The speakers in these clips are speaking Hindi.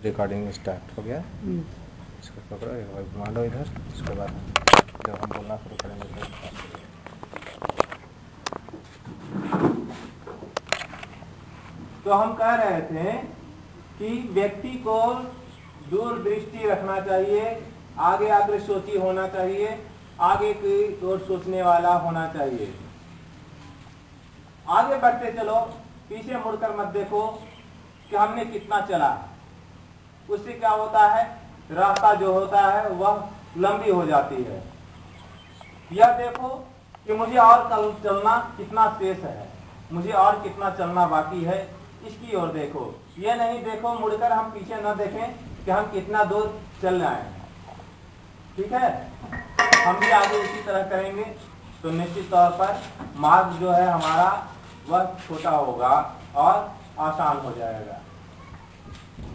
रिकॉर्डिंग स्टार्ट हो गया। इसको पकड़ो, एक बार घुमा लो इधर। इसके बाद जब हम बोलना शुरू करेंगे तो हम कह रहे थे कि व्यक्ति को दूरदृष्टि रखना चाहिए, आगे अग्रसोची होना चाहिए, आगे की ओर सोचने वाला होना चाहिए। आगे बढ़ते चलो, पीछे मुड़कर मत देखो कि हमने कितना चला। उससे क्या होता है, रास्ता जो होता है वह लंबी हो जाती है। यह देखो कि मुझे और कल चलना कितना शेष है, मुझे और कितना चलना बाकी है, इसकी ओर देखो। यह नहीं देखो मुड़कर हम पीछे न देखें कि हम कितना दूर चल रहे हैं। ठीक है, हम भी आगे इसी तरह करेंगे तो निश्चित तौर पर मार्ग जो है हमारा वह छोटा होगा और आसान हो जाएगा।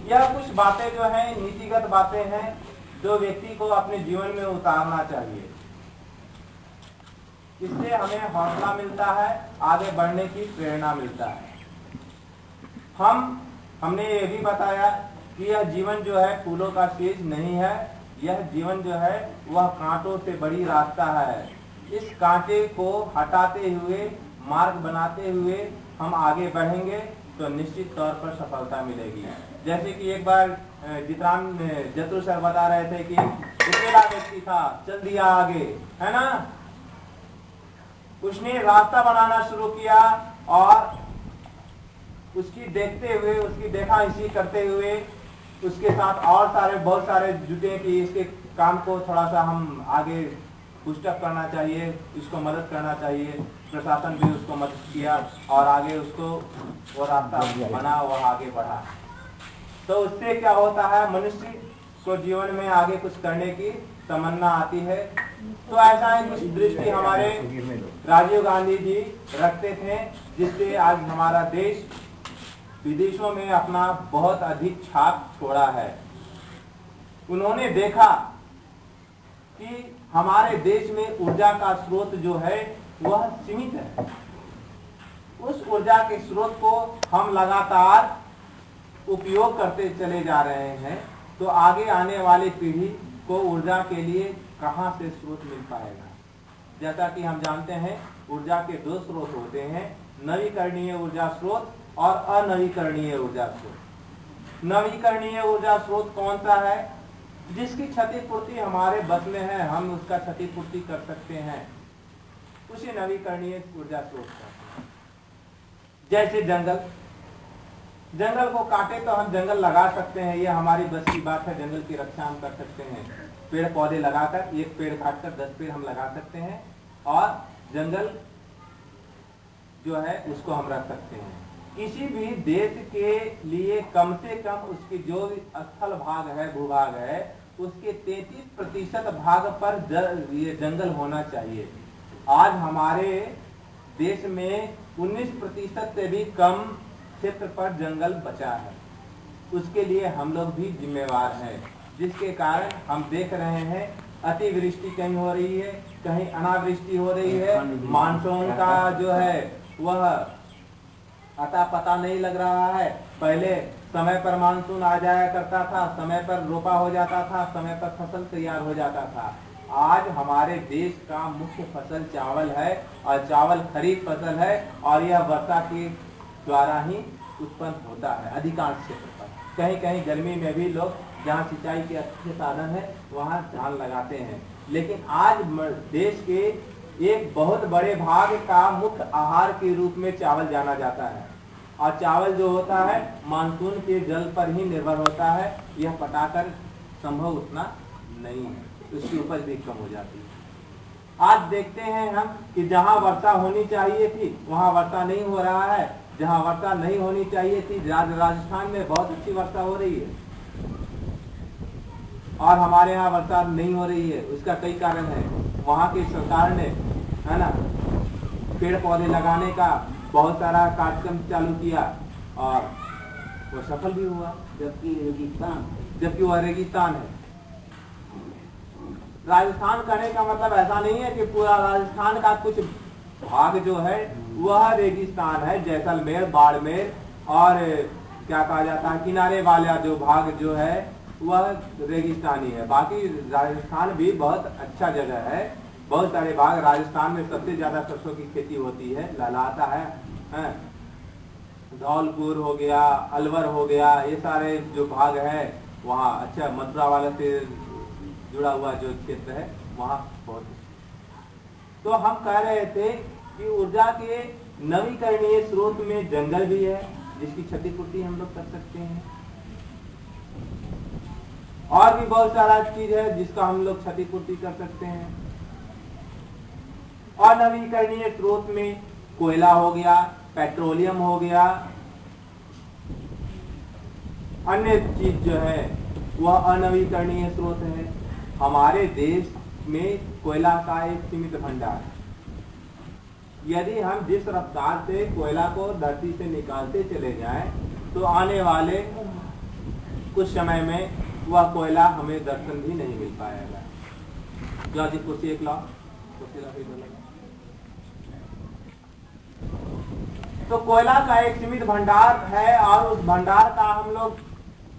यह कुछ बातें जो हैं नीतिगत बातें हैं जो व्यक्ति को अपने जीवन में उतारना चाहिए। इससे हमें हौसला मिलता है, आगे बढ़ने की प्रेरणा मिलता है। हमने ये भी बताया कि यह जीवन जो है फूलों का सीज नहीं है, यह जीवन जो है वह कांटों से बड़ी रास्ता है। इस कांटे को हटाते हुए, मार्ग बनाते हुए हम आगे बढ़ेंगे तो निश्चित तौर पर सफलता मिलेगी। जैसे कि एक बार जितराम जतुर सर बता रहे थे कि अकेला व्यक्ति था, चल दिया आगे, है ना। उसने रास्ता बनाना शुरू किया और उसकी देखते हुए, उसकी देखा इसी करते हुए उसके साथ और बहुत सारे जुटे कि इसके काम को थोड़ा सा हम आगे पुस्टअप करना चाहिए, इसको मदद करना चाहिए। प्रशासन भी उसको मदद किया और आगे उसको वो रास्ता बना, वह आगे बढ़ा। तो उससे क्या होता है, मनुष्य को जीवन में आगे कुछ करने की तमन्ना आती है। तो ऐसा ही कुछ दृष्टि हमारे राजीव गांधी जी रखते थे, जिससे आज हमारा देश विदेशों में अपना बहुत अधिक छाप छोड़ा है। उन्होंने देखा कि हमारे देश में ऊर्जा का स्रोत जो है वह सीमित है। उस ऊर्जा के स्रोत को हम लगातार उपयोग करते चले जा रहे हैं, तो आगे आने वाली पीढ़ी को ऊर्जा के लिए कहां से स्रोत मिल पाएगा। जैसा कि हम जानते हैं ऊर्जा के दो स्रोत होते हैं, नवीकरणीय ऊर्जा स्रोत और अनवीकरणीय ऊर्जा स्रोत। नवीकरणीय ऊर्जा स्रोत कौन सा है, जिसकी क्षतिपूर्ति हमारे बस में है, हम उसका क्षतिपूर्ति कर सकते हैं, उसी नवीकरणीय ऊर्जा स्रोत का। जैसे जंगल को काटे तो हम जंगल लगा सकते हैं, यह हमारी बस की बात है। जंगल की रक्षा हम कर सकते हैं, पेड़ पौधे लगाकर, एक पेड़ काटकर 10 पेड़ हम लगा सकते हैं और जंगल जो है उसको हम रख सकते हैं। किसी भी देश के लिए कम से कम उसकी जो स्थल भाग है, भूभाग है, उसके 33% भाग पर ये जंगल होना चाहिए। आज हमारे देश में 19% से भी कम क्षेत्र पर जंगल बचा है। उसके लिए हम लोग भी जिम्मेवार हैं, जिसके कारण हम देख रहे हैं अतिवृष्टि कहीं हो रही है, कहीं अनावृष्टि हो रही है। मानसून का जो है वह अता पता नहीं लग रहा है। पहले समय पर मानसून आ जाया करता था, समय पर रोपा हो जाता था, समय पर फसल तैयार हो जाता था। आज हमारे देश का मुख्य फसल चावल है और चावल खरीफ फसल है और यह वर्षा के द्वारा ही उत्पन्न होता है अधिकांश क्षेत्र पर। कहीं कहीं गर्मी में भी लोग जहाँ सिंचाई के अच्छे साधन है वहाँ धान लगाते हैं, लेकिन आज देश के एक बहुत बड़े भाग का मुख्य आहार के रूप में चावल जाना जाता है और चावल जो होता है मानसून के जल पर ही निर्भर होता है। यह पटाकर संभव उतना नहीं है, उसकी उपज भी कम हो जाती है। आज देखते हैं हम कि जहां वर्षा होनी चाहिए थी वहां वर्षा नहीं हो रहा है, जहां वर्षा नहीं होनी चाहिए थी राजस्थान में बहुत अच्छी वर्षा हो रही है और हमारे यहाँ वर्षा नहीं हो रही है। उसका कई कारण है। वहाँ की सरकार ने, है ना, पेड़ पौधे लगाने का बहुत सारा कार्यक्रम चालू किया और वो सफल भी हुआ, जबकि वह रेगिस्तान है। राजस्थान कहने का मतलब ऐसा नहीं है कि पूरा राजस्थान का कुछ भाग जो है वह रेगिस्तान है। जैसलमेर, बाड़मेर और क्या कहा जाता है, किनारे वाला जो भाग जो है वह रेगिस्तानी है। बाकी राजस्थान भी बहुत अच्छा जगह है, बहुत सारे भाग। राजस्थान में सबसे ज्यादा सरसों की खेती होती है, लहलाता है। धौलपुर हो गया, अलवर हो गया, ये सारे जो भाग है वहाँ अच्छा मथुरा वाले से जुड़ा हुआ जो क्षेत्र है वहाँ बहुत। तो हम कह रहे थे कि ऊर्जा के नवीकरणीय स्रोत में जंगल भी है जिसकी क्षतिपूर्ति हम लोग कर सकते हैं, और भी बहुत सारा चीज है जिसका हम लोग क्षतिपूर्ति कर सकते हैं। अनवीकरणीय स्रोत में कोयला हो गया, पेट्रोलियम हो गया, अन्य चीज जो है वह अनवीकरणीय स्रोत है। हमारे देश में कोयला का एक सीमित भंडार है। यदि हम जिस रफ्तार से कोयला को धरती से निकालते चले जाएं, तो आने वाले कुछ समय में वह कोयला हमें दर्शन भी नहीं मिल पाएगा। जो जी कुर्सी एक लाओ, तो कोयला का एक सीमित भंडार है और उस भंडार का हम लोग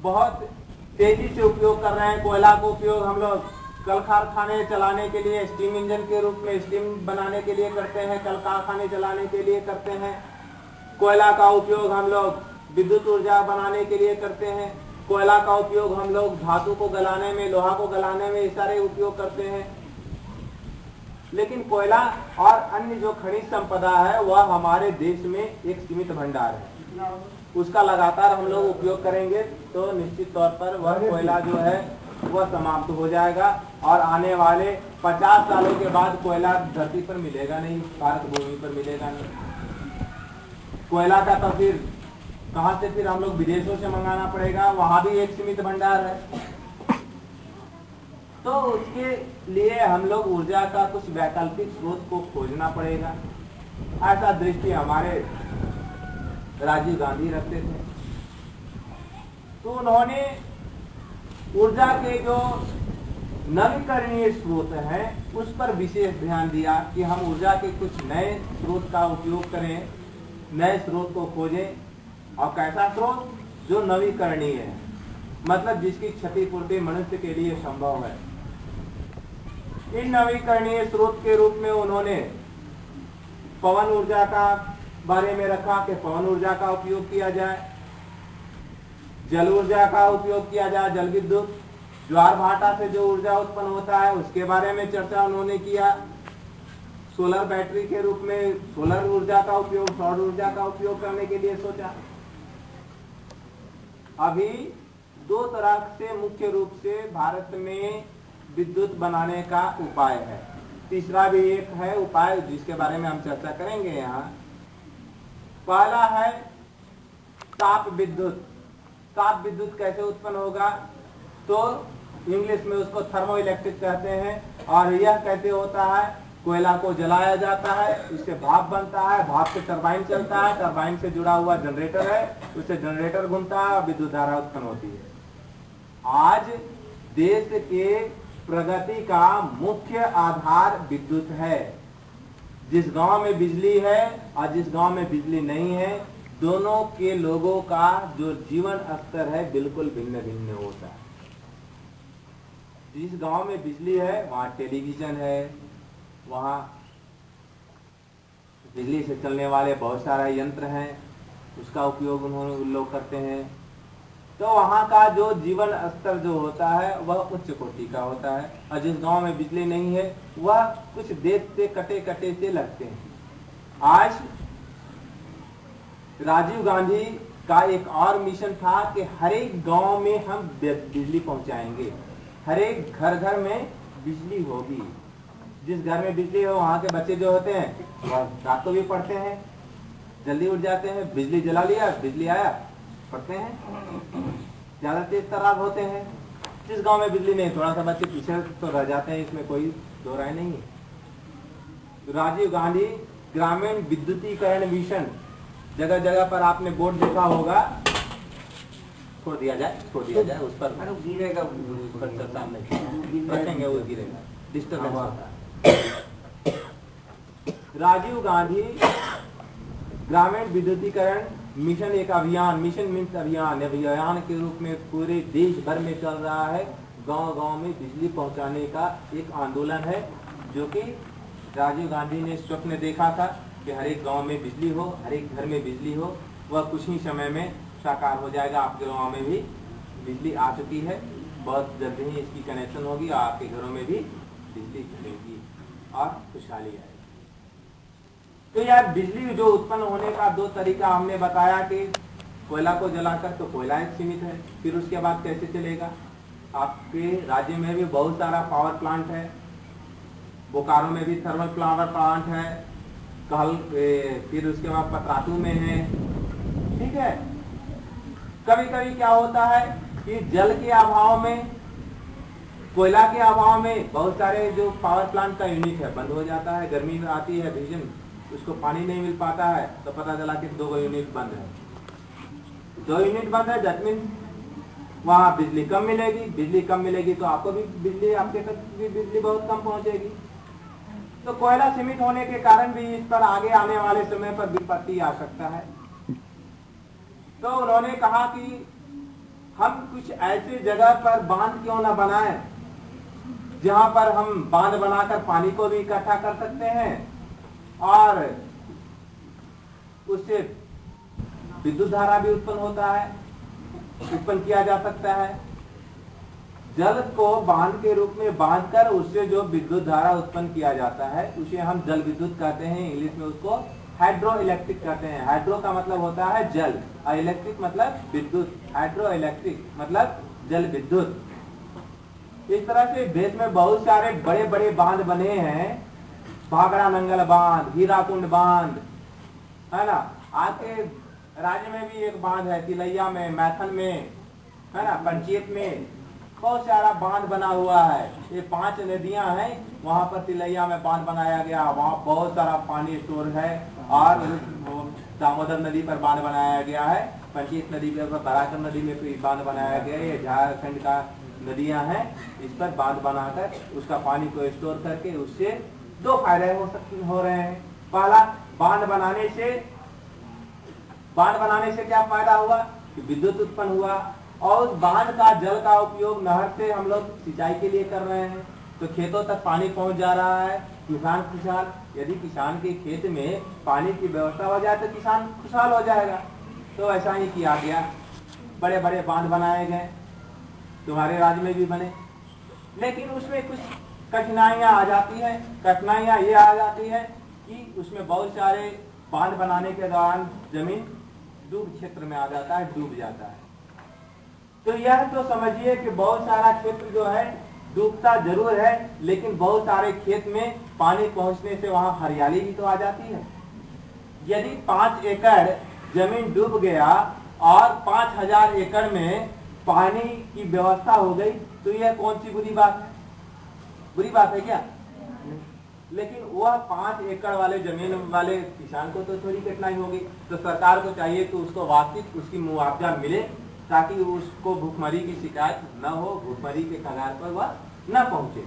बहुत तेजी से उपयोग कर रहे हैं। कोयला का उपयोग हम लोग कल कारखाने चलाने के लिए, स्टीम इंजन के रूप में स्टीम बनाने के लिए करते हैं, कल कारखाने चलाने के लिए करते हैं। कोयला का उपयोग हम लोग विद्युत ऊर्जा बनाने के लिए करते हैं। कोयला का उपयोग हम लोग धातु को गलाने में, लोहा को गलाने में, इस सारे उपयोग करते हैं। लेकिन कोयला और अन्य जो खनिज संपदा है वह हमारे देश में एक सीमित भंडार है। उसका लगातार हम लोग उपयोग करेंगे तो निश्चित तौर पर वह कोयला जो है वह समाप्त हो जाएगा और आने वाले 50 सालों के बाद कोयला धरती पर मिलेगा नहीं, भारत भूमि पर मिलेगा नहीं। कोयला का तो फिर कहां से फिर हम लोग विदेशों से मंगाना पड़ेगा, वहां भी एक सीमित भंडार है। तो उसके लिए हम लोग ऊर्जा का कुछ वैकल्पिक स्रोत को खोजना पड़ेगा। ऐसा दृष्टि हमारे राजीव गांधी रखते थे। तो उन्होंने ऊर्जा के जो नवीकरणीय स्रोत हैं उस पर विशेष ध्यान दिया कि हम ऊर्जा के कुछ नए स्रोत का उपयोग करें, नए स्रोत को खोजें। और कैसा स्रोत? जो नवीकरणीय है, मतलब जिसकी क्षतिपूर्ति मनुष्य के लिए संभव है। इन नवीकरणीय स्रोत के रूप में उन्होंने पवन ऊर्जा का बारे में रखा कि पवन ऊर्जा का उपयोग किया जाए, जल ऊर्जा का उपयोग किया जाए, जल विद्युत, ज्वार भाटा से जो ऊर्जा उत्पन्न होता है उसके बारे में चर्चा उन्होंने किया। सोलर बैटरी के रूप में सोलर ऊर्जा का उपयोग, सौर ऊर्जा का उपयोग करने के लिए सोचा। अभी दो तरह से मुख्य रूप से भारत में विद्युत बनाने का उपाय है। तीसरा भी एक है उपाय जिसके बारे में हम चर्चा करेंगे यहाँ। पहला है ताप विद्युत। ताप विद्युत कैसे उत्पन्न होगा? तो इंग्लिश में उसको थर्मो इलेक्ट्रिक कहते हैं। और यह कैसे होता है? कोयला को जलाया जाता है, उससे भाप बनता है, भाप से टरबाइन चलता है, टरबाइन से जुड़ा हुआ जनरेटर है, उससे जनरेटर घूमता है और विद्युत धारा उत्पन्न होती है। आज देश के प्रगति का मुख्य आधार विद्युत है। जिस गांव में बिजली है और जिस गांव में बिजली नहीं है, दोनों के लोगों का जो जीवन स्तर है बिल्कुल भिन्न भिन्न होता है। जिस गांव में बिजली है वहां टेलीविजन है, वहां बिजली से चलने वाले बहुत सारे यंत्र हैं, उसका उपयोग उन लोग करते हैं। तो वहां का जो जीवन स्तर जो होता है वह उच्च कोटि का होता है। और जिस गांव में बिजली नहीं है वह कुछ देश से कटे कटे से लगते हैं। आज राजीव गांधी का एक और मिशन था कि हर एक गांव में हम बिजली पहुंचाएंगे, हर एक घर घर में बिजली होगी। जिस घर में बिजली हो वहां के बच्चे जो होते हैं वह रात को भी पढ़ते हैं, जल्दी उठ जाते हैं। बिजली जला लिया, बिजली आया, पढ़ते हैं, ज्यादा तेज तरार होते हैं। जिस गांव में बिजली नहीं, थोड़ा सा बच्चे पीछे तो रह जाते हैं, इसमें कोई दो राय नहीं है। तो राजीव गांधी ग्रामीण विद्युतीकरण मिशन, जगह जगह पर आपने बोर्ड देखा होगा, छोड़ दिया जाए उस पर गिरेगा, रखेंगे वो गिरेगा, डिस्टर्बेंस होता है। राजीव गांधी ग्रामीण विद्युतीकरण मिशन एक अभियान, मिशन मीन्स अभियान, अभियान के रूप में पूरे देश भर में चल रहा है। गांव-गांव में बिजली पहुंचाने का एक आंदोलन है, जो कि राजीव गांधी ने स्वप्न देखा था कि हर एक गांव में बिजली हो, हर एक घर में बिजली हो। वह कुछ ही समय में साकार हो जाएगा। आपके गांव में भी बिजली आ चुकी है, बहुत जल्द ही इसकी कनेक्शन होगी और आपके घरों में भी बिजली चलेगी और खुशहाली आएगी। तो यह बिजली जो उत्पन्न होने का दो तरीका हमने बताया कि कोयला को जलाकर, तो कोयला एक सीमित है, फिर उसके बाद कैसे चलेगा। आपके राज्य में भी बहुत सारा पावर प्लांट है, बोकारो में भी थर्मल पावर प्लांट है, फिर उसके बाद पतरातू में है, ठीक है। कभी कभी क्या होता है कि जल के अभाव में, कोयला के अभाव में बहुत सारे जो पावर प्लांट का यूनिट है बंद हो जाता है। गर्मी में आती है भीषण, उसको पानी नहीं मिल पाता है, तो पता चला कि 2 यूनिट बंद है। 2 यूनिट बंद है, दैट मीन वहां बिजली कम मिलेगी। बिजली कम मिलेगी तो आपको भी बिजली, आपके तक भी बिजली बहुत कम पहुंचेगी। तो कोयला सीमित होने के कारण भी इस पर आगे आने वाले समय पर विपत्ति आ सकता है। तो उन्होंने कहा कि हम कुछ ऐसे जगह पर बांध क्यों न बनाएं, जहां पर हम बांध बनाकर पानी को भी इकट्ठा कर सकते हैं और उससे विद्युत धारा भी उत्पन्न किया जा सकता है। जल को बांध के रूप में बांधकर उससे जो विद्युत धारा उत्पन्न किया जाता है उसे हम जल विद्युत कहते हैं। इंग्लिश में उसको हाइड्रो इलेक्ट्रिक कहते हैं। हाइड्रो का मतलब होता है जल और इलेक्ट्रिक मतलब विद्युत। हाइड्रो इलेक्ट्रिक मतलब जल विद्युत। इस तरह से देश में बहुत सारे बड़े बड़े बांध बने हैं, भाखड़ा नंगल बांध, हीराकुंड बांध, है ना। आपके राज्य में भी एक बांध है, तिलैया में, मैथन में, है ना, पंचायत में बहुत सारा बांध बना हुआ है। ये 5 नदियां हैं, वहां पर तिलैया में बांध बनाया गया, वहां बहुत सारा पानी स्टोर है। और दामोदर नदी पर बांध बनाया गया है, पंचायत नदी पर, बराकर नदी में भी बांध बनाया गया है। ये झारखंड का नदियां हैं, इस पर बांध बनाकर उसका पानी को स्टोर करके उससे 2 फायदे हो रहे हैं। पहला, बांध बनाने से क्या फायदा हुआ कि विद्युत उत्पन्न हुआ और उस बांध का जल का उपयोग नहर से हम लोग सिंचाई के लिए कर रहे हैं, तो खेतों तक पानी पहुंच जा रहा है। यदि किसान के खेत में पानी की व्यवस्था हो जाए तो किसान खुशहाल हो जाएगा। तो ऐसा ही किया गया, बड़े बड़े बांध बनाए गए, तुम्हारे राज्य में भी बने। लेकिन उसमें कुछ कठिनाइयां आ जाती है। कठिनाइयां ये आ जाती है कि उसमें बहुत सारे बांध बनाने के दौरान जमीन डूब क्षेत्र में आ जाता है, डूब जाता है। तो यह तो समझिए कि बहुत सारा क्षेत्र जो है डूबता जरूर है, लेकिन बहुत सारे खेत में पानी पहुंचने से वहां हरियाली भी तो आ जाती है। यदि 5 एकड़ जमीन डूब गया और 5000 एकड़ में पानी की व्यवस्था हो गई, तो यह कौन सी बुरी बात है? बुरी बात है क्या? लेकिन वह 5 एकड़ वाले जमीन वाले किसान को तो थोड़ी कठिनाई होगी। तो सरकार को चाहिए कि उसको वास्तविक उसकी मुआवजा मिले, ताकि उसको भूखमरी की शिकायत न हो, भूखमरी के कगार पर वह न पहुंचे।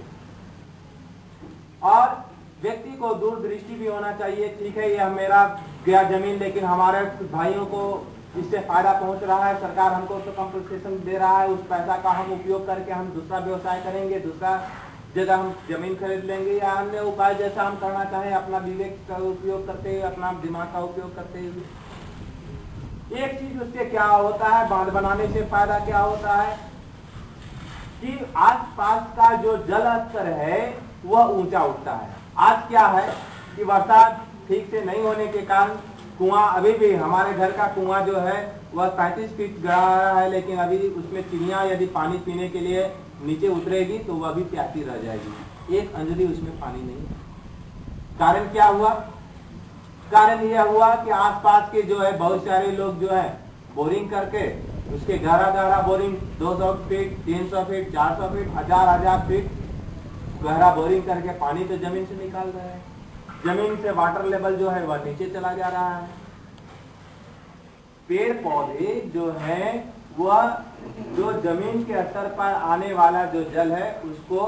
और व्यक्ति को दूरदृष्टि भी होना चाहिए। ठीक है, यह मेरा गया जमीन, लेकिन हमारे भाइयों को इससे फायदा पहुंच रहा है, सरकार हमको तो कंपनसेशन दे रहा है, उस पैसा का हम उपयोग करके हम दूसरा व्यवसाय करेंगे, दूसरा जगह हम जमीन खरीद लेंगे, या अन्य उपाय जैसा हम करना चाहें, अपना विवेक का उपयोग करते हुए, अपना दिमाग का उपयोग करते हुए। एक चीज उससे क्या होता है, बांध बनाने से फायदा क्या होता है कि आसपास का जो जल स्तर है वह ऊंचा उठता है। आज क्या है कि बरसात ठीक से नहीं होने के कारण कुआं, अभी भी हमारे घर का कुआं जो है वह 35 फीट गहरा है, लेकिन अभी उसमें चिड़िया यदि पानी पीने के लिए नीचे उतरेगी तो वह भी प्यासी रह जाएगी, एक अंजलि उसमें पानी नहीं है। कारण क्या हुआ? कारण यह हुआ कि आसपास के जो है बहुत सारे लोग जो है बोरिंग करके उसके गहरा boring 200 feet, 300 feet, 400 feet, 1000 feet गहरा बोरिंग करके पानी तो जमीन से निकाल रहे हैं। जमीन से वाटर लेवल जो है वह नीचे चला जा रहा है। पेड़ पौधे जो है वह जो जमीन के स्तर पर आने वाला जो जल है उसको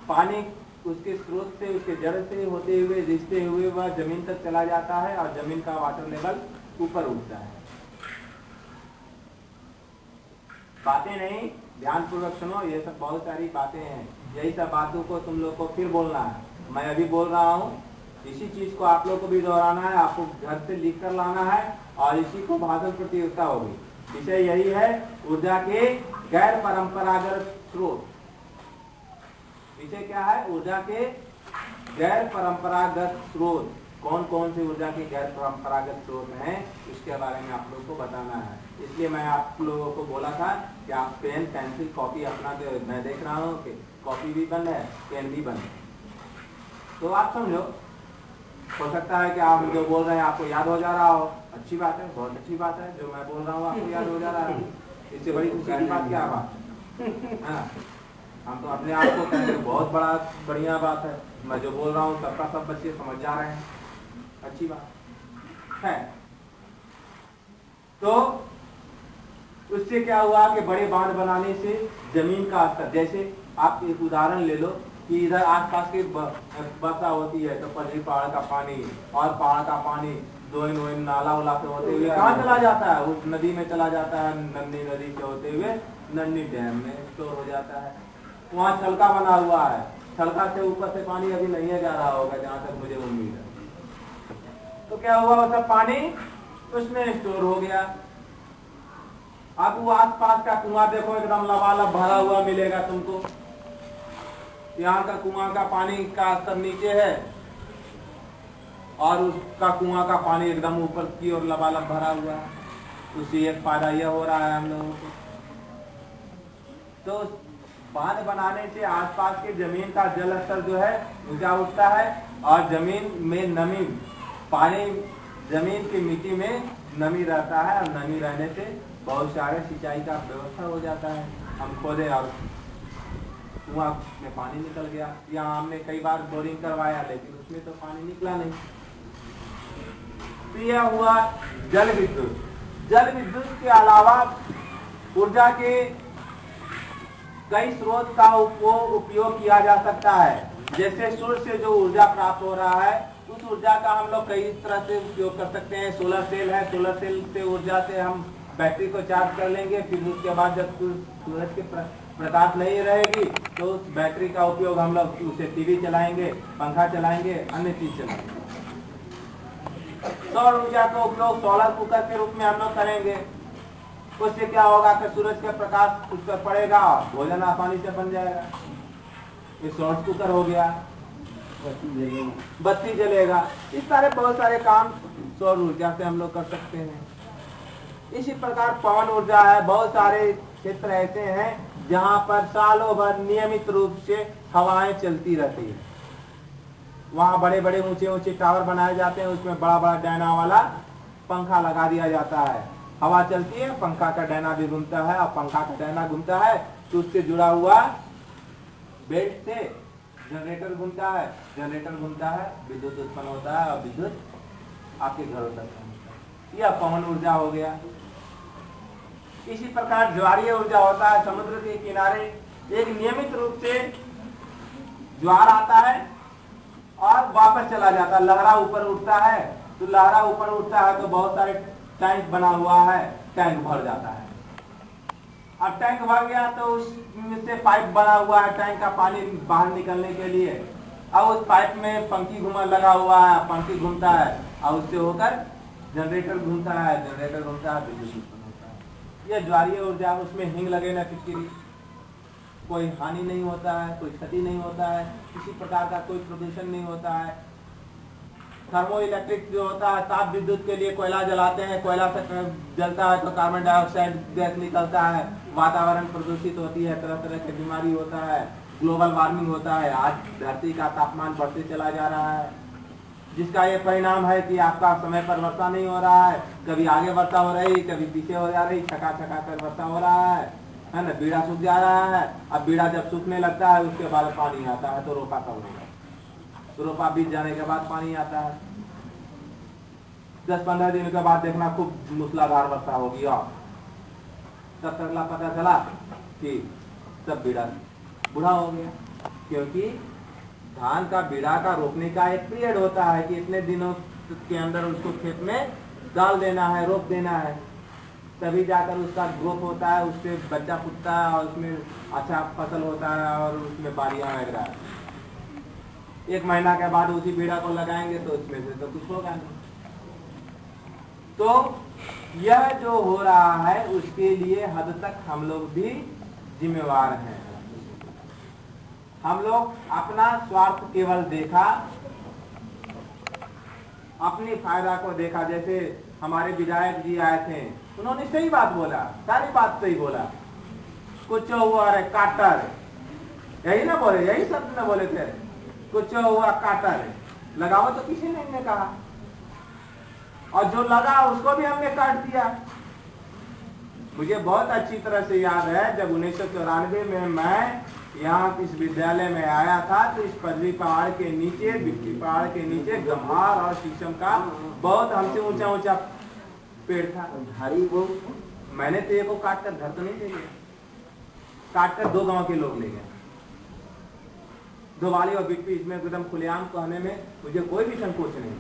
पानी उसके स्रोत से, उसके जड़ से होते हुए रिश्ते हुए वह जमीन तक चला जाता है और जमीन का वाटर लेवल ऊपर उठता है। बातें नहीं, ध्यान पूर्वक सुनो, ये सब बहुत सारी बातें हैं। यही सब बातों को तुम लोग को फिर बोलना है। मैं अभी बोल रहा हूँ, इसी चीज को आप लोग को भी दोहराना है, आपको घर से लिख कर लाना है और इसी को भाषण प्रतियोगिता होगी। विषय यही है, ऊर्जा के गैर परंपरागत स्रोत। विषय क्या है? ऊर्जा के गैर परंपरागत स्रोत। कौन कौन से ऊर्जा के गैर परंपरागत स्रोत हैं, इसके बारे में आप लोग को बताना है। इसलिए मैं आप लोगों को बोला था कि आप पेन, पेंसिल, कॉपी अपना के, मैं देख रहा हूँ कि कॉपी भी बंद है, पेन भी बंद है, तो आप समझो। हो सकता है कि आप जो बोल रहे हैं आपको याद हो जा रहा हो, अच्छी बात है, बहुत अच्छी बात है। जो मैं बोल रहा हूँ आपको याद हो जा रहा है, इससे बड़ी खुशी की बात क्या बात है? हम तो अपने आप को कहेंगे बहुत बड़ा बढ़िया बात है, मैं जो बोल रहा हूँ सबका सब बच्चे समझ जा रहे हैं, अच्छी बात है। तो उससे क्या हुआ कि बड़े बांध बनाने से जमीन का स्तर, जैसे आप एक उदाहरण ले लो कि इधर आसपास की वर्षा होती है तो पल्ली पहाड़ का पानी और पहाड़ का पानी दो नाला उला से होते हुए कहाँ चला जाता है? उस नदी में चला जाता है, नन्नी नदी से होते हुए नन्नी डैम में स्टोर हो जाता है। वहाँ छलका बना हुआ है, छलका से ऊपर से पानी अभी नहीं जा रहा होगा जहाँ तक मुझे उम्मीद है। तो क्या हुआ, वो सब पानी उसमें स्टोर हो गया। अब वो आसपास का कुआं देखो एकदम लबालब भरा हुआ मिलेगा तुमको। यहाँ का कुआं का पानी का स्तर नीचे है और उसका कुआं का पानी एकदम ऊपर की ओर लबालब भरा हुआ है। उससे एक फायदा यह हो रहा है हम लोगों को, तो बांध बनाने से आसपास के जमीन का जल स्तर जो है ऊंचा उठता है और जमीन में नमी, पानी जमीन की मिट्टी में नमी रहता है और नमी रहने से बहुत सारे सिंचाई का व्यवस्था हो जाता है। हम खोदे और कुआं में पानी निकल गया, या हमने कई बार बोरिंग करवाया लेकिन उसमें तो पानी निकला नहीं। तो यह हुआ जल विद्युत। जल विद्युत के अलावा ऊर्जा के कई स्रोत का उपयोग किया जा सकता है। जैसे सूर्य से जो ऊर्जा प्राप्त हो रहा है उस ऊर्जा का हम लोग कई तरह से उपयोग कर सकते हैं। सोलर सेल है, सोलर सेल से ऊर्जा से हम बैटरी को चार्ज कर लेंगे, फिर उसके बाद जब सूरज के प्रकाश नहीं रहेगी तो उस बैटरी का उपयोग हम लोग उसे टीवी चलाएंगे, पंखा चलाएंगे, अन्य चीज चलाएंगे। सौर ऊर्जा का उपयोग सोलर कुकर के रूप में हम लोग करेंगे। उससे क्या होगा कि सूरज का प्रकाश उस पर पड़ेगा, भोजन आसानी से बन जाएगा। ये सौर कुकर हो गया, बत्ती जलेगा। इस तरह बहुत सारे काम सौर ऊर्जा से हम लोग कर सकते हैं। इसी प्रकार पवन ऊर्जा है। बहुत सारे क्षेत्र ऐसे हैं जहां पर सालों भर नियमित रूप से हवाएं चलती रहती है। वहां बड़े बड़े ऊंचे ऊंचे टावर बनाए जाते हैं, उसमें बड़ा बड़ा डैना वाला पंखा लगा दिया जाता है। हवा चलती है, पंखा का डैना भी घूमता है, और पंखा का डैना घूमता है तो उससे जुड़ा हुआ बेल्ट से जनरेटर घूमता है, जनरेटर घूमता है, विद्युत उत्पन्न होता है और विद्युत आपके घरों तक पहुंचता है। यह पवन ऊर्जा हो गया। इसी प्रकार ज्वारीय ऊर्जा होता है। समुद्र के किनारे एक नियमित रूप से ज्वार आता है और वापस चला जाता है। लहरा ऊपर उठता है, तो लहरा ऊपर उठता है तो बहुत सारे टैंक बना हुआ है, टैंक भर जाता है। अब टैंक भर गया तो उसमें से पाइप बना हुआ है टैंक का पानी बाहर निकलने के लिए। अब उस पाइप में पंखी घुमा लगा हुआ है, पंखी घूमता है और उससे होकर जनरेटर घूमता है, जनरेटर घूमता है, बिजली उत्पन्न होता है। यह ज्वारीय ऊर्जा। उसमें हिंग लगे ना फिटकिरी, कोई हानि नहीं होता है, कोई क्षति नहीं होता है, किसी प्रकार का कोई प्रदूषण नहीं होता है। थर्मो इलेक्ट्रिक जो होता है, ताप विद्युत के लिए कोयला जलाते हैं, कोयला से जलता है तो कार्बन डाइऑक्साइड गैस निकलता है, वातावरण प्रदूषित होती है, तरह तरह की बीमारी होता है, ग्लोबल वार्मिंग होता है। आज धरती का तापमान बढ़ते चला जा रहा है, जिसका ये परिणाम है कि आपका समय पर वर्षा नहीं हो रहा है। कभी आगे वर्षा हो रही, कभी पीछे हो जा रही, छका छका कर वर्षा हो रहा है ना। बीड़ा सूख जा रहा है। अब बीड़ा जब सूखने लगता है उसके बाद पानी आता है तो रोपा कब होगा? तो रोपा बीत जाने के बाद पानी आता है। 10-15 दिन के बाद देखना खूब मूसलाधार वर्षा होगी और तब तक पता चला कि सब बीड़ा बूढ़ा हो गया। क्योंकि धान का बीड़ा का रोपने का एक पीरियड होता है कि इतने दिनों के अंदर उसको खेत में डाल देना है, रोप देना है। तभी जाकर उसका ग्रोथ होता है, उससे बच्चा फूटता है और उसमें अच्छा फसल होता है और उसमें बालियां वगैरह है। 1 महीना के बाद उसी बीड़ा को लगाएंगे तो उसमें से तो कुछ होगा नहीं। तो यह जो हो रहा है उसके लिए हद तक हम लोग भी जिम्मेवार हैं। हम लोग अपना स्वार्थ केवल देखा, अपनी फायदा को देखा। जैसे हमारे विधायक जी आए थे, उन्होंने सही बात बोला, सारी बात सही बोला। कुछ हुआ रे काटर, यही ना बोले, यही शब्द ना बोले थे, कुछ हुआ काटर, लगाओ तो किसी ने कहा, और जो लगा उसको भी हमने काट दिया। मुझे बहुत अच्छी तरह से याद है जब 1994 में मैं यहाँ इस विद्यालय में आया था तो इस पदवी पहाड़ के नीचे, बिट्टी पहाड़ के नीचे गम्हार और शीशम का बहुत हमसे ऊंचा ऊंचा पेड़ था। भारी वो मैंने तो को काट कर घर तो नहीं ले गया, काट कर 2 गांव के लोग ले गए। धोबाली और बिट्टी, इसमें एकदम खुलेआम कहने में मुझे कोई भी संकोच नहीं,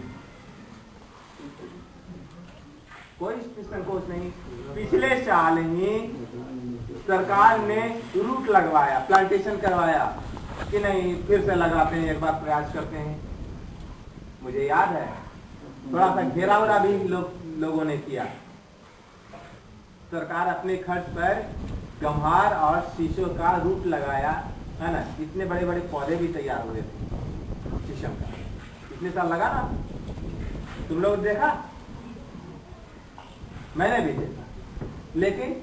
कोई संकोच नहीं। पिछले साल ही सरकार ने रूट लगवाया, प्लांटेशन करवाया कि नहीं फिर से लगाते हैं, एक बार प्रयास करते हैं। मुझे याद है थोड़ा सा घेरावरा भी लोगों ने किया। सरकार अपने खर्च पर गम्हार और शीशों का रूट लगाया है ना। इतने बड़े बड़े पौधे भी तैयार हुए थे शीशम का, इतने साल लगा ना। तुम लोग देखा, मैंने भी देखा। लेकिन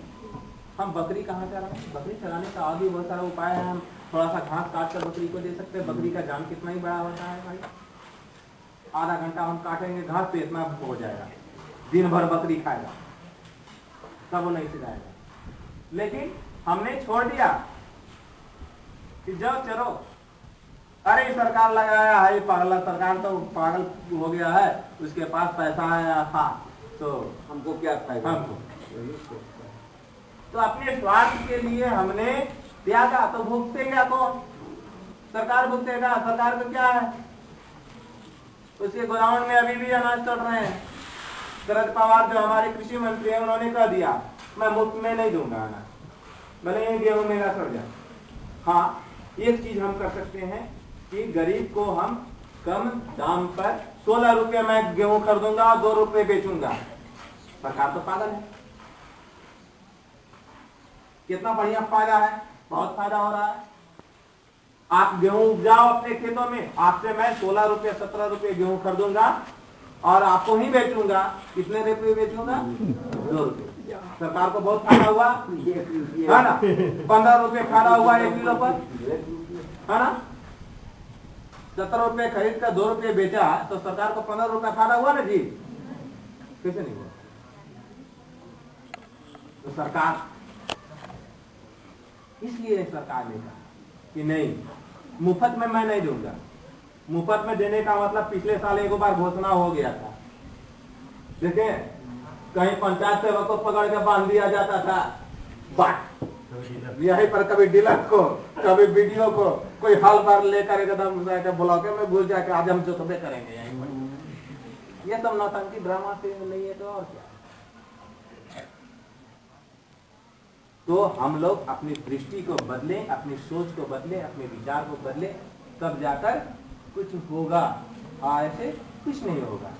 हम बकरी कहाँ चला, बकरी चलाने का और भी बहुत सारा उपाय है। हम थोड़ा सा घास काट कर बकरी को दे सकते हैं। बकरी का जान कितना ही बड़ा होता है भाई, आधा घंटा हम काटेंगे घास तो इतना हो जाएगा, दिन भर बकरी खाएगा, तब वो नहीं सिखाएगा। लेकिन हमने छोड़ दिया कि जाओ चलो, अरे सरकार लगाया है, पागल सरकार तो पागल हो गया है, उसके पास पैसा है, हाँ तो हमको क्या फायदा, हमको तो अपने स्वार्थ के लिए हमने त्यागा, तो भुगतेगा कौन? सरकार भुगतेगा। सरकार को क्या है, उसके गोदाम में अभी भी अनाज चढ़ रहे हैं। शरद पवार जो हमारे कृषि मंत्री हैं, उन्होंने कह दिया मैं मुफ्त में नहीं दूंगा अनाज, भले ये गेहूं मेरा सड़ जाए। हाँ, एक चीज हम कर सकते हैं कि गरीब को हम कम दाम पर 16 रुपये में गेहूं खरीदूंगा और 2 रुपये बेचूंगा। सरकार तो पागल है। कितना बढ़िया फायदा है, बहुत फायदा हो रहा है। आप गेहूं उपजाओ अपने खेतों में, आपसे मैं 16 रुपये 17 रुपये गेहूं खरीदूंगा और आपको ही बेचूंगा। कितने रुपये बेचूंगा? 2 रुपये। सरकार को बहुत फायदा हुआ है ना। 15 रुपये फायदा हुआ 1 किलो पर, है ना। 17 रुपये खरीद कर 2 रुपये बेचा तो सरकार को 15 रुपये फायदा हुआ ना जी। कैसे नहीं हुआ? तो सरकार, इसलिए सरकार ने कहा कि नहीं, मुफ्त में मैं नहीं दूंगा। मुफ्त में देने का मतलब पिछले साल एक बार घोषणा हो गया था, देखे कहीं पंचायत सेवक को पकड़ के बांध दिया जाता था, बाट यहीं पर कभी डीलर को, कभी बीडीओ को कोई हाल बार लेकर एकदम बुला के मैं भूल जाके आज हम जो सबे करेंगे यहीं पर। ये सब नौटंकी ड्रामा से नहीं है तो और क्या। तो हम लोग अपनी दृष्टि को बदले, अपनी सोच को बदले, अपने विचार को बदले, तब जाकर कुछ होगा, ऐसे कुछ नहीं होगा।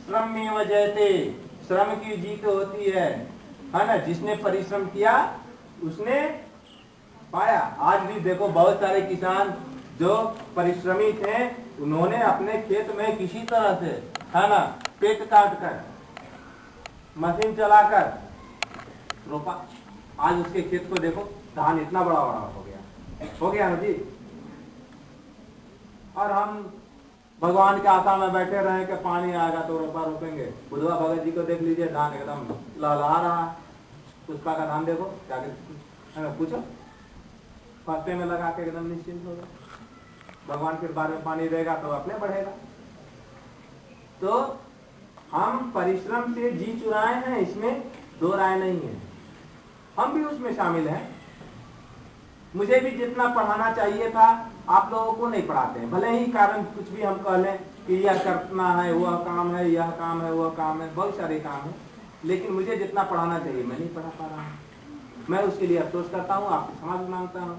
श्रम में वजहते, श्रम की जीत होती है ना। जिसने परिश्रम किया उसने पाया। आज भी देखो बहुत सारे किसान जो परिश्रमी थे, उन्होंने अपने खेत में किसी तरह से, है ना, पेट काट कर, मशीन चलाकर रोपा। आज उसके खेत को देखो, धान इतना बड़ा बड़ा हो गया ना जी। और हम भगवान के आशा में बैठे रहे कि पानी आएगा तो रोपेंगे। बुधवा भगत जी को देख लीजिए, धान एकदम लहलहा रहा है। पुष्पा का धान देखो, जाके पूछो, फस्ते में लगा के एकदम निश्चिंत हो गया। भगवान के बारे में पानी रहेगा तो अपने बढ़ेगा। तो हम परिश्रम से जी चुराए हैं, इसमें 2 राय नहीं है। हम भी उसमें शामिल हैं। मुझे भी जितना पढ़ाना चाहिए था आप लोगों को नहीं पढ़ाते हैं। भले ही कारण कुछ भी हम कह लें कि यह करना है, वह काम है, यह काम है, वह काम है, बहुत सारे काम है, लेकिन मुझे जितना पढ़ाना चाहिए मैं नहीं पढ़ा पा रहा हूँ। मैं उसके लिए अफसोस करता हूँ, आपकी क्षमा भी मांगता हूँ,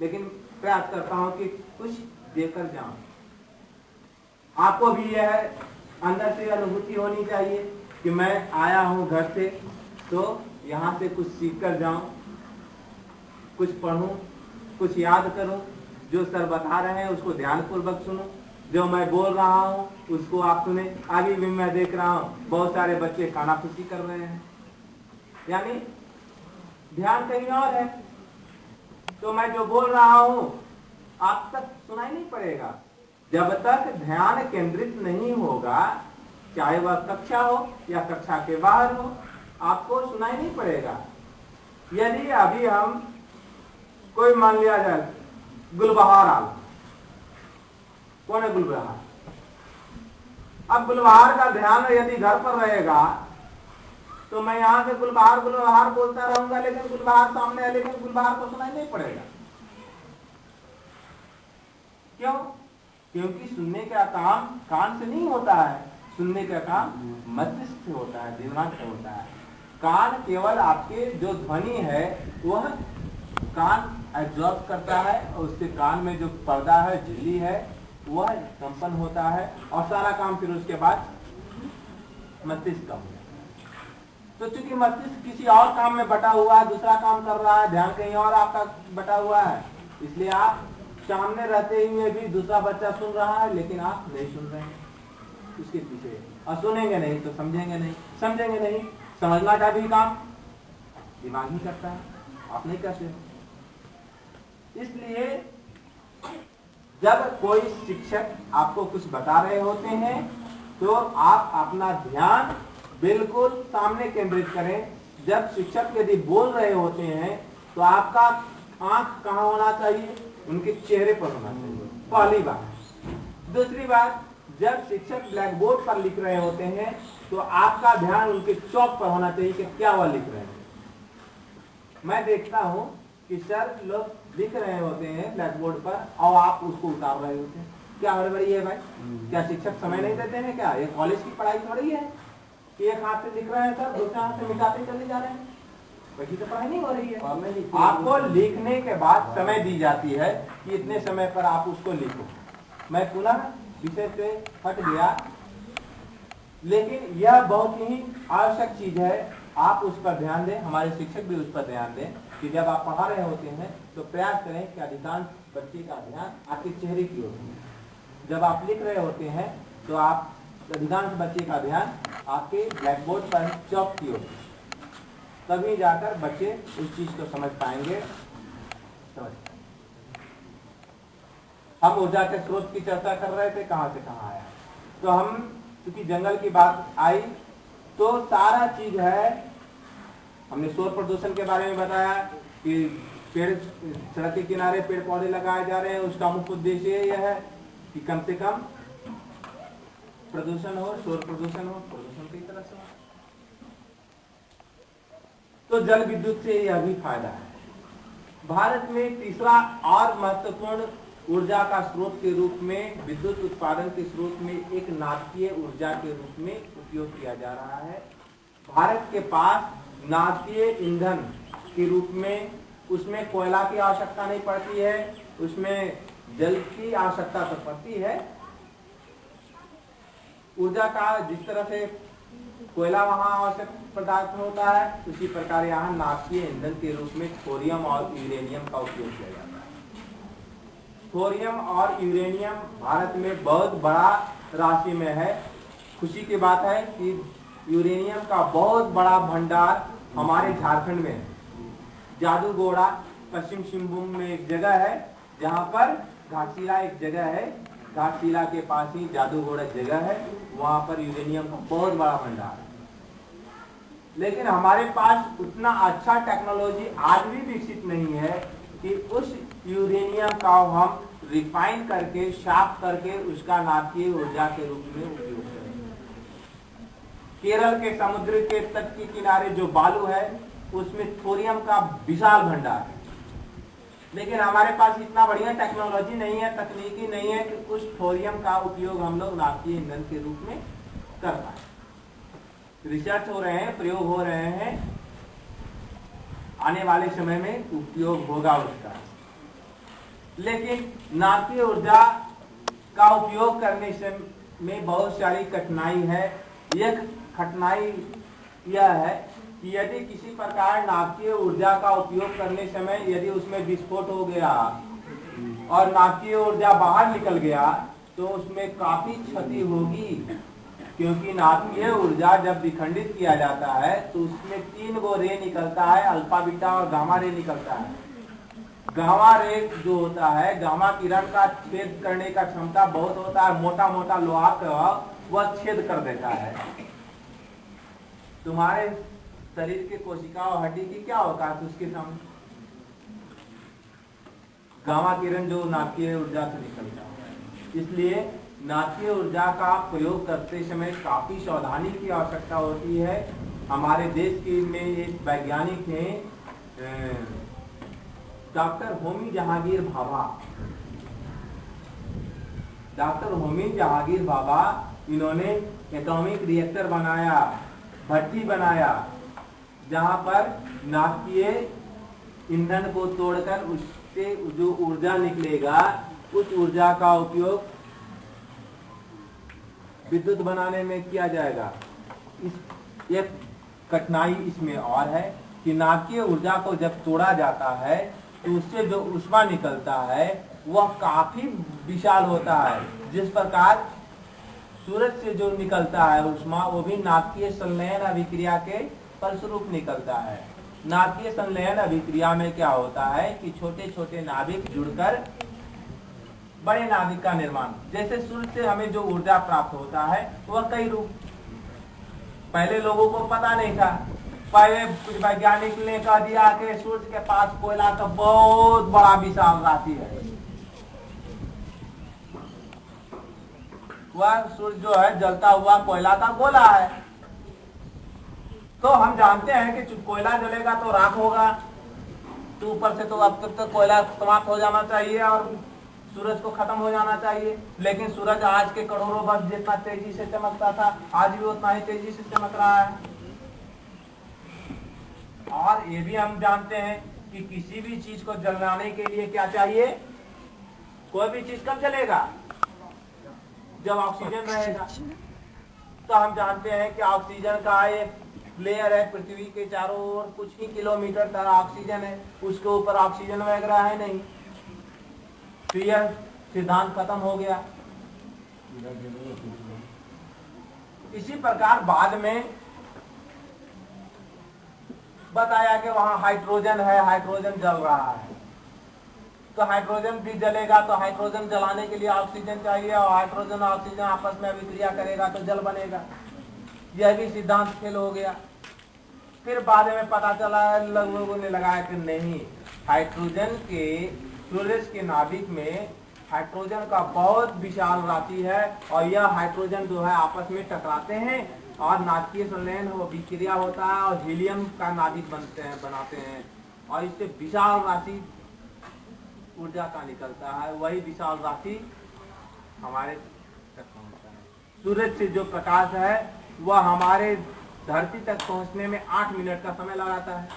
लेकिन प्रयास करता हूँ कि कुछ देकर जाऊं। आपको भी यह अंदर से अनुभूति होनी चाहिए कि मैं आया हूं घर से तो यहाँ से कुछ सीख कर जाऊं, कुछ पढ़ूं, कुछ याद करूं, जो सर बता रहे हैं उसको ध्यानपूर्वक सुनूं, जो मैं बोल रहा हूं उसको आप सुने। अभी भी मैं देख रहा हूं बहुत सारे बच्चे कानाफूसी कर रहे हैं, यानी ध्यान कहीं और है। तो मैं जो बोल रहा हूं आप तक सुनाई नहीं पड़ेगा। जब तक ध्यान केंद्रित नहीं होगा, चाहे वह कक्षा हो या कक्षा के बाहर हो, आपको सुनाई नहीं पड़ेगा। यदि अभी हम कोई मान लिया जाए गुलबहार आल, कौन है गुलबहार? अब गुलबहार का ध्यान यदि घर पर रहेगा तो मैं यहां से गुलबहार गुलबहार बोलता रहूंगा, लेकिन गुलबहार सामने है, लेकिन गुलबहार को सुनाई नहीं पड़ेगा। क्यों? क्योंकि सुनने का काम कान से नहीं होता है, सुनने का काम मस्तिष्क से होता है, दिमाग से होता है। कान केवल आपके जो ध्वनि है वह कान एब्जॉर्ब करता है और उसके कान में जो पर्दा है, झिल्ली है, वह कंपन होता है और सारा काम फिर उसके बाद मस्तिष्क का होता है। तो चूंकि मस्तिष्क किसी और काम में बटा हुआ है, दूसरा काम कर रहा है, ध्यान कहीं और आपका बटा हुआ है, इसलिए आप सामने रहते हुए भी दूसरा बच्चा सुन रहा है लेकिन आप नहीं सुन रहे हैं उसके पीछे। और सुनेंगे नहीं तो समझेंगे नहीं, समझेंगे नहीं, समझना का भी काम दिमाग ही करता है, आप नहीं करते। इसलिए जब कोई शिक्षक आपको कुछ बता रहे होते हैं तो आप अपना ध्यान बिल्कुल सामने केंद्रित करें। जब शिक्षक यदि बोल रहे होते हैं तो आपका आंख कहाँ होना चाहिए? उनके चेहरे पर होना चाहिए, पहली बात। दूसरी बात, जब शिक्षक ब्लैक बोर्ड पर लिख रहे होते हैं तो आपका ध्यान उनके चौक पर होना चाहिए कि क्या वह लिख रहे हैं। मैं देखता हूं कि सर लोग लिख रहे होते हैं ब्लैक बोर्ड पर और आप उसको उतार रहे होते हैं। क्या हड़बड़ी है भाई? क्या शिक्षक समय नहीं देते हैं क्या? ये कॉलेज की पढ़ाई थोड़ी है कि एक हाथ से लिख रहे हैं सर, दूसरे हाथ से मिटाते चले जा रहे हैं। वैसी तो पढ़ाई नहीं हो रही है। आपको लिखने के बाद समय दी जाती है कि इतने समय पर आप उसको लिखो। मैं पुनः विषय से हट गया, लेकिन यह बहुत ही आवश्यक चीज है, आप उस पर ध्यान दें, हमारे शिक्षक भी उस पर ध्यान दें कि जब आप पढ़ा रहे होते हैं तो प्रयास करें कि अधिकांश बच्चे का ध्यान आपके चेहरे की ओर हो। जब आप लिख रहे होते हैं तो आप अधिकांश बच्चे का ध्यान आपके ब्लैक बोर्ड पर, चौक की ओर, तभी जाकर बच्चे उस चीज को समझ पाएंगे। हम ऊर्जा के स्रोत की चर्चा कर रहे थे, कहां से कहां आया। तो हम क्योंकि जंगल की बात आई तो सारा चीज है, हमने शोर प्रदूषण के बारे में बताया कि पेड़, सड़क के किनारे पेड़ पौधे लगाए जा रहे हैं, उसका मुख्य उद्देश्य यह है कि कम से कम प्रदूषण हो, शोर प्रदूषण हो, प्रदूषण की तरह से। तो जल विद्युत से यह भी फायदा है। भारत में तीसरा और महत्वपूर्ण ऊर्जा का स्रोत के रूप में, विद्युत उत्पादन के स्रोत में एक नाभिकीय ऊर्जा के रूप में उपयोग किया जा रहा है। भारत के पास नाभिकीय ईंधन के रूप में, उसमें कोयला की आवश्यकता नहीं पड़ती है, उसमें जल की आवश्यकता तो पड़ती है। ऊर्जा का जिस तरह से कोयला वहां आवश्यक पदार्थ होता है, उसी प्रकार यहाँ नाभिकीय ईंधन के रूप में थोरियम और यूरेनियम का उपयोग किया जाता है। थोरियम और यूरेनियम भारत में बहुत बड़ा राशि में है। खुशी की बात है कि यूरेनियम का बहुत बड़ा भंडार हमारे झारखंड में है। जादूगोड़ा पश्चिम सिंहभूम में एक जगह है जहाँ पर घाटशिला एक जगह है, घाटशिला के पास ही जादूगोड़ा जगह है, वहां पर यूरेनियम का बहुत बड़ा भंडार है। लेकिन हमारे पास उतना अच्छा टेक्नोलॉजी आज भी विकसित नहीं है कि उस यूरेनियम का हम रिफाइन करके, साफ करके उसका नाभिकीय ऊर्जा के रूप में उपयोग करें। केरल के समुद्र के तट के किनारे जो बालू है उसमें थोरियम का विशाल भंडार है, लेकिन हमारे पास इतना बढ़िया टेक्नोलॉजी नहीं है, तकनीकी नहीं है कि उस थोरियम का उपयोग हम लोग नाभिकीय ईंधन के रूप में कर पाए। रिसर्च हो रहे हैं, प्रयोग हो रहे हैं, आने वाले समय में उपयोग होगा उसका। लेकिन नाभिकीय ऊर्जा का उपयोग करने से में बहुत सारी कठिनाई है। एक कठिनाई यह है कि यदि किसी प्रकार नाभिकीय ऊर्जा का उपयोग करने समय यदि उसमें विस्फोट हो गया और नाभिकीय ऊर्जा बाहर निकल गया तो उसमें काफी क्षति होगी, क्योंकि नाभिकीय ऊर्जा जब विखंडित किया जाता है तो उसमें 3 गो रे निकलता है, अल्फा बीटा और गामा रे निकलता है। गामा रे जो होता है, गामा किरण का छेद करने का क्षमता बहुत होता है, मोटा मोटा लोहा का वह छेद कर देता है। तुम्हारे शरीर के कोशिका और हड्डी की क्या होता है उसके सामने? गामा किरण जो नाभिकीय ऊर्जा से निकलता है। इसलिए नाभिकीय ऊर्जा का प्रयोग करते समय काफी सावधानी की आवश्यकता होती है। हमारे देश के में एक वैज्ञानिक हैं डॉक्टर होमी जहांगीर भाभा। डॉक्टर होमी जहांगीर भाभा, इन्होंने एटॉमिक रिएक्टर बनाया, भट्टी बनाया, जहां पर नाभिकीय ईंधन को तोड़कर उससे जो ऊर्जा निकलेगा उस ऊर्जा का उपयोग विद्युत बनाने में किया जाएगा। एक कठिनाई इसमें और है कि नाभिकीय ऊर्जा को जब तोड़ा जाता है तो उससे जो ऊष्मा निकलता है वह काफी विशाल होता है। जिस प्रकार सूरज से जो निकलता है ऊष्मा, वो भी नाभिकीय संलयन अभिक्रिया के फलस्वरूप निकलता है। नाभिकीय संलयन अभिक्रिया में क्या होता है कि छोटे छोटे नाभिक जुड़कर बड़े नाभिक का निर्माण। जैसे सूर्य से हमें जो ऊर्जा प्राप्त होता है वह कई रूप, पहले लोगों को पता नहीं था। पहले कुछ वैज्ञानिक ने कह दिया कि सूर्य के पास कोयला का बहुत बड़ा विशाल राशि है। वह सूर्य जो है जलता हुआ कोयला का गोला है। तो हम जानते हैं कि कोयला जलेगा तो राख होगा, तो ऊपर से तो अब तक कोयला समाप्त हो जाना चाहिए और सूरज को खत्म हो जाना चाहिए। लेकिन सूरज आज के करोड़ों वर्ष जितना तेजी से चमकता था, आज भी उतना ही तेजी से चमक रहा है। और ये भी हम जानते हैं कि किसी भी चीज को जलाने के लिए क्या चाहिए? कोई भी चीज कब जलेगा? जब ऑक्सीजन रहेगा। तो हम जानते हैं कि ऑक्सीजन का एक लेयर है पृथ्वी के चारों ओर, कुछ ही किलोमीटर तक ऑक्सीजन है, उसके ऊपर ऑक्सीजन वगैरह है नहीं। तो यह सिद्धांत खत्म हो गया। इसी प्रकार बाद में बताया कि वहां हाइड्रोजन है, हाइड्रोजन जल रहा है। तो हाइड्रोजन भी जलेगा, तो हाइड्रोजन जलाने के लिए ऑक्सीजन चाहिए और हाइड्रोजन और ऑक्सीजन आपस में अभिक्रिया करेगा तो जल बनेगा। यह भी सिद्धांत फेल हो गया। फिर बाद में पता चला, लोगों ने लगाया कि नहीं, हाइड्रोजन के सूरज के नाभिक में हाइड्रोजन का बहुत विशाल राशि है और यह हाइड्रोजन जो है आपस में टकराते हैं और नाभिकीय संलयन विक्रिया होता है और हीलियम का नाभिक बनाते हैं और इससे विशाल राशि ऊर्जा का निकलता है। वही विशाल राशि हमारे तक पहुंचता है। सूरज से जो प्रकाश है वह हमारे धरती तक पहुंचने में 8 मिनट का समय लगाता है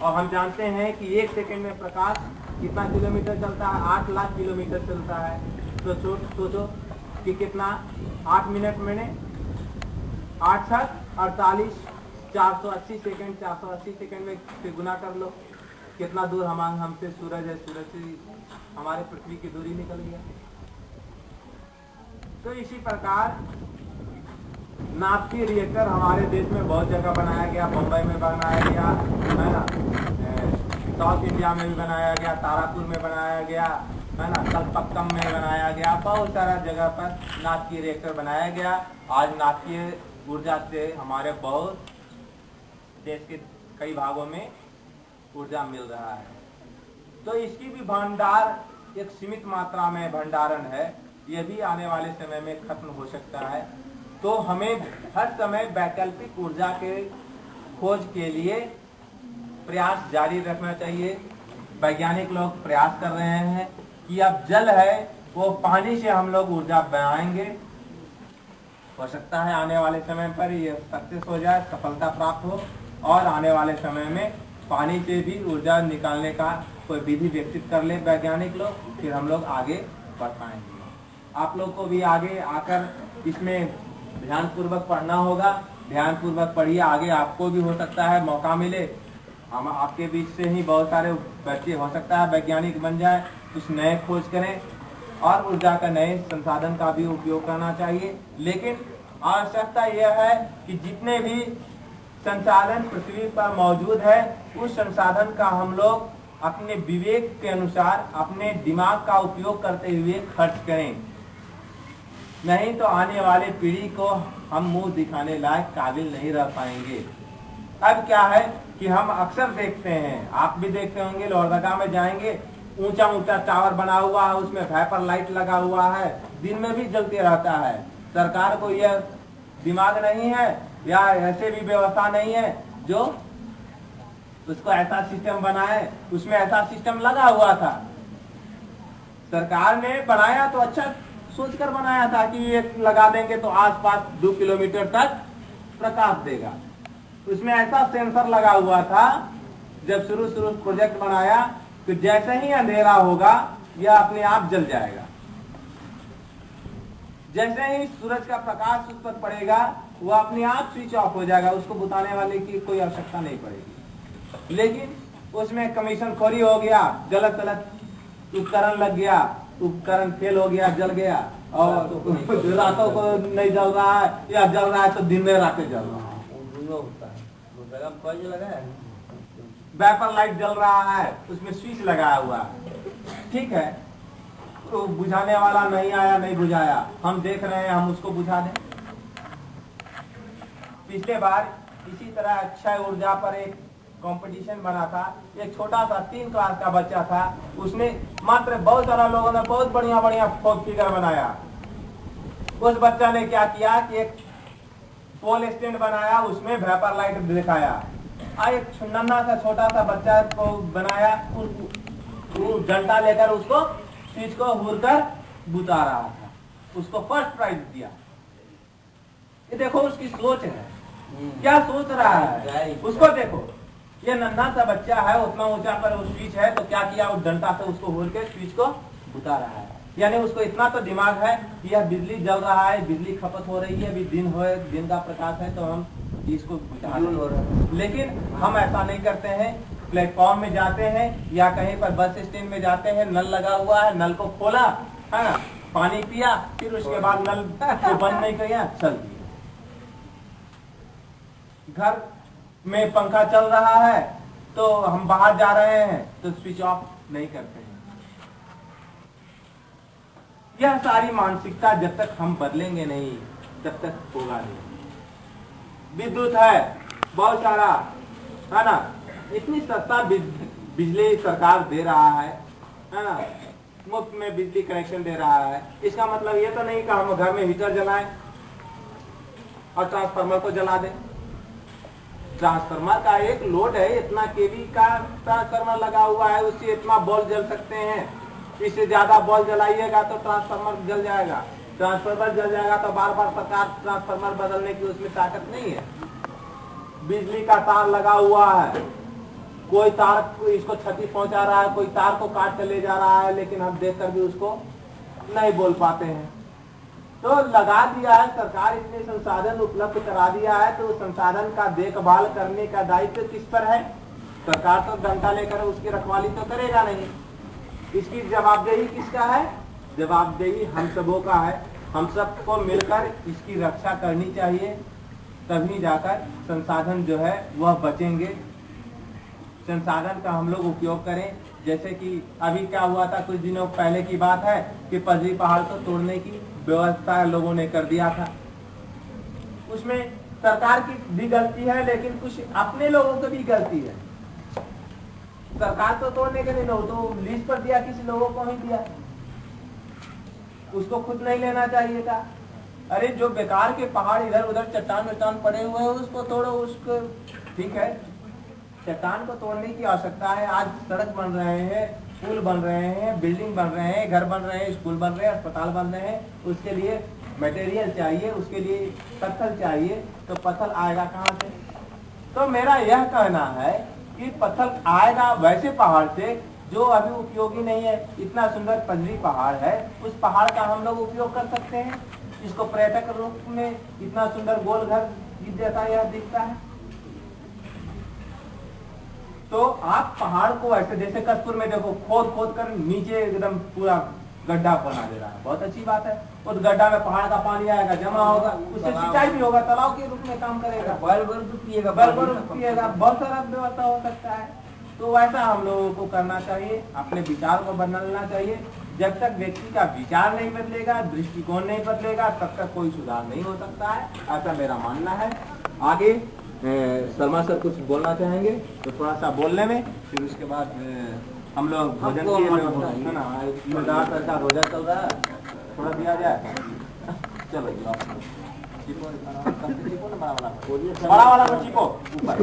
और हम जानते हैं कि 1 सेकंड में प्रकाश कितना किलोमीटर चलता है? 8 लाख किलोमीटर चलता है। तो सोचो कि कितना 8 मिनट में 8 7 48 480 सेकंड, 480 सेकंड में से गुना कर लो कितना दूर हमसे सूरज है। सूरज से हमारे पृथ्वी की दूरी निकल गया। तो इसी प्रकार नाभिकीय रिएक्टर हमारे देश में बहुत जगह बनाया गया। बम्बई में बनाया गया है ना, साउथ इंडिया में भी बनाया गया, तारापुर में बनाया गया है ना, कलपक्कम में बनाया गया, बहुत सारा जगह पर नाभिकीय रिएक्टर बनाया गया। आज नाभिकीय ऊर्जा से हमारे बहुत देश के कई भागों में ऊर्जा मिल रहा है। तो इसकी भी भंडार एक सीमित मात्रा में भंडारण है, यह भी आने वाले समय में खत्म हो सकता है। तो हमें हर समय वैकल्पिक ऊर्जा के खोज के लिए प्रयास जारी रखना चाहिए। वैज्ञानिक लोग प्रयास कर रहे हैं कि अब जल है वो पानी से हम लोग ऊर्जा बनाएंगे हो सकता है आने वाले समय पर ये सक्सेस हो जाए, सफलता प्राप्त हो और आने वाले समय में पानी से भी ऊर्जा निकालने का कोई विधि विकसित कर ले वैज्ञानिक लोग, फिर हम लोग आगे बढ़ पाएंगे। आप लोग को भी आगे आकर इसमें ध्यानपूर्वक पढ़ना होगा, ध्यानपूर्वक पढ़िए, आगे आपको भी हो सकता है मौका मिले, हम आपके बीच से ही बहुत सारे बच्चे हो सकता है वैज्ञानिक बन जाए, कुछ नए खोज करें और ऊर्जा का नए संसाधन का भी उपयोग करना चाहिए। लेकिन आवश्यकता यह है कि जितने भी संसाधन पृथ्वी पर मौजूद है उस संसाधन का हम लोग अपने विवेक के अनुसार अपने दिमाग का उपयोग करते हुए खर्च करें, नहीं तो आने वाले पीढ़ी को हम मुंह दिखाने लायक काबिल नहीं रह पाएंगे। अब क्या है कि हम अक्सर देखते हैं, आप भी देखते होंगे, लोहरदगा में जाएंगे, ऊंचा ऊंचा टावर बना हुआ है, उसमें वाइपर लाइट लगा हुआ है, दिन में भी जलते रहता है। सरकार को यह दिमाग नहीं है या ऐसे भी व्यवस्था नहीं है जो उसको ऐसा सिस्टम बनाए। उसमें ऐसा सिस्टम लगा हुआ था, सरकार ने बनाया तो अच्छा सोचकर बनाया था कि ये लगा देंगे तो आसपास 2 किलोमीटर तक प्रकाश देगा। उसमें ऐसा सेंसर लगा हुआ था, जब शुरू प्रोजेक्ट बनाया तो जैसे ही अंधेरा होगा यह अपने आप जल जाएगा, जैसे ही सूरज का प्रकाश उस पर पड़ेगा वह अपने आप स्विच ऑफ हो जाएगा, उसको बुताने वाले की कोई आवश्यकता नहीं पड़ेगी। लेकिन उसमें कमीशन खोरी हो गया, गलत गलत उपकरण लग गया, उपकरण फेल हो गया, जल गया, और रातों को नहीं जल रहा है या जल रहा है तो दिन में रातें जल रहा है। वाइपर लाइट जल रहा है, उसमें स्विच लगाया हुआ है, ठीक है, तो बुझाने वाला नहीं आया, नहीं बुझाया, हम देख रहे हैं, हम उसको बुझा दें। पिछले बार इसी तरह अक्षय ऊर्जा पर एक कंपटीशन बना था, एक छोटा सा 3 क्लास का बच्चा था, उसने मात्र बहुत सारा लोगों ने बहुत बढ़िया बढ़िया फिगर बनाया। उस बच्चा ने क्या किया कि एक पोल स्टैंड बनाया, उसमें वेपर लाइट दिखाया, एक नन्हा सा छोटा सा बच्चा को बनाया, डंडा लेकर उसको स्विच को हुरकर बुता रहा था, उसको फर्स्ट प्राइज दिया। ये देखो उसकी सोच है, क्या सोच रहा है, उसको देखो, ये नन्हा सा बच्चा है, उतना ऊंचा पर वो स्विच है, तो क्या किया, उस डंडा से उसको हुर के स्विच को बुता रहा है। यानी उसको इतना तो दिमाग है कि यह बिजली जल रहा है, बिजली खपत हो रही है, अभी दिन का प्रकाश है तो हम इसको बुता रहे हैं। लेकिन हम ऐसा नहीं करते हैं, प्लेटफॉर्म में जाते हैं या कहीं पर बस स्टैंड में जाते हैं, नल लगा हुआ है, नल को खोला है ना, पानी पिया, फिर उसके बाद नल को बंद नहीं किया, चल दिया। घर में पंखा चल रहा है तो हम बाहर जा रहे हैं तो स्विच ऑफ नहीं करते हैं। यह सारी मानसिकता जब तक हम बदलेंगे नहीं तब तक होगा नहीं। विद्युत है बहुत सारा, है ना, इतनी सस्ता बिजली सरकार दे रहा है ना, मुफ्त में बिजली कनेक्शन दे रहा है। इसका मतलब ये तो नहीं कि हम घर में हीटर जलाएं और ट्रांसफार्मर को जला दें। ट्रांसफार्मर का एक लोड है, इतना केवी का ट्रांसफार्मर लगा हुआ है, उससे इतना बॉल जल सकते हैं, इससे ज्यादा बॉल जलाइएगा तो ट्रांसफार्मर जल जाएगा। ट्रांसफार्मर जल जाएगा तो बार बार सरकार ट्रांसफार्मर बदलने की उसमें ताकत नहीं है। बिजली का तार लगा हुआ है, कोई तार इसको क्षति पहुंचा रहा है, कोई तार को काट कर ले जा रहा है, लेकिन हम देखकर भी उसको नहीं बोल पाते हैं। तो लगा दिया है सरकार, इतने संसाधन उपलब्ध करा दिया है, तो संसाधन का देखभाल करने का दायित्व किस पर है? सरकार तो डंडा लेकर उसकी रखवाली तो करेगा नहीं, इसकी जवाबदेही किसका है? जवाबदेही हम सबों का है। हम सबको मिलकर इसकी रक्षा करनी चाहिए, तभी जाकर संसाधन जो है वह बचेंगे। संसाधन का हम लोग उपयोग करें, जैसे कि अभी क्या हुआ था, कुछ दिनों पहले की बात है कि पजरी पहाड़ को तोड़ने की व्यवस्था लोगों ने कर दिया था। उसमें सरकार की भी गलती है, लेकिन कुछ अपने लोगों की भी गलती है। सरकार तो तोड़ने के लिए लोग तो लीज पर दिया, किसी लोगों को ही दिया, उसको खुद नहीं लेना चाहिए था। अरे जो बेकार के पहाड़ इधर उधर चट्टान पड़े हुए हैं उसको तोड़ो, उसको ठीक है, चट्टान को तोड़ने की आवश्यकता है। आज सड़क बन रहे हैं, पुल बन रहे हैं, बिल्डिंग बन रहे हैं, घर बन रहे हैं, स्कूल बन रहे हैं, अस्पताल बन रहे हैं, उसके लिए मटेरियल चाहिए, उसके लिए पत्थर चाहिए, तो पत्थर आएगा कहाँ से? तो मेरा यह कहना है कि पत्थर आएगा वैसे पहाड़ से जो अभी उपयोगी नहीं है। इतना सुंदर पंजरी पहाड़ है, उस पहाड़ का हम लोग उपयोग कर सकते हैं। इसको पर्यटक रूप में इतना सुंदर गोल घर जैसा यह दिखता है। तो आप पहाड़ को ऐसे, जैसे कस्तूर में देखो, खोद खोद कर नीचे एकदम पूरा गड्ढा बना दे रहा है, बहुत अच्छी बात है। उस गड्ढा में पहाड़ का पानी आएगा, जमा होगा, उससे सिंचाई भी होगा, तालाब के रूप में काम करेगा, बल पिएगा, पिएगा, बहुत सारा व्यवस्था हो सकता है। तो वैसा हम लोगों को करना चाहिए, अपने विचार को बदलना चाहिए। जब तक व्यक्ति का विचार नहीं बदलेगा, दृष्टिकोण नहीं बदलेगा, तब तक कोई सुधार नहीं हो सकता है, ऐसा मेरा मानना है। आगे शर्मा सर कुछ बोलना चाहेंगे तो थोड़ा सा बोलने में, फिर उसके बाद हम लोग भोजन के है ना, मजेदार ऐसा रोजा चल रहा है, थोड़ा दिया जाए। चलो चिपो, बड़ा वाला को चिपो ऊपर।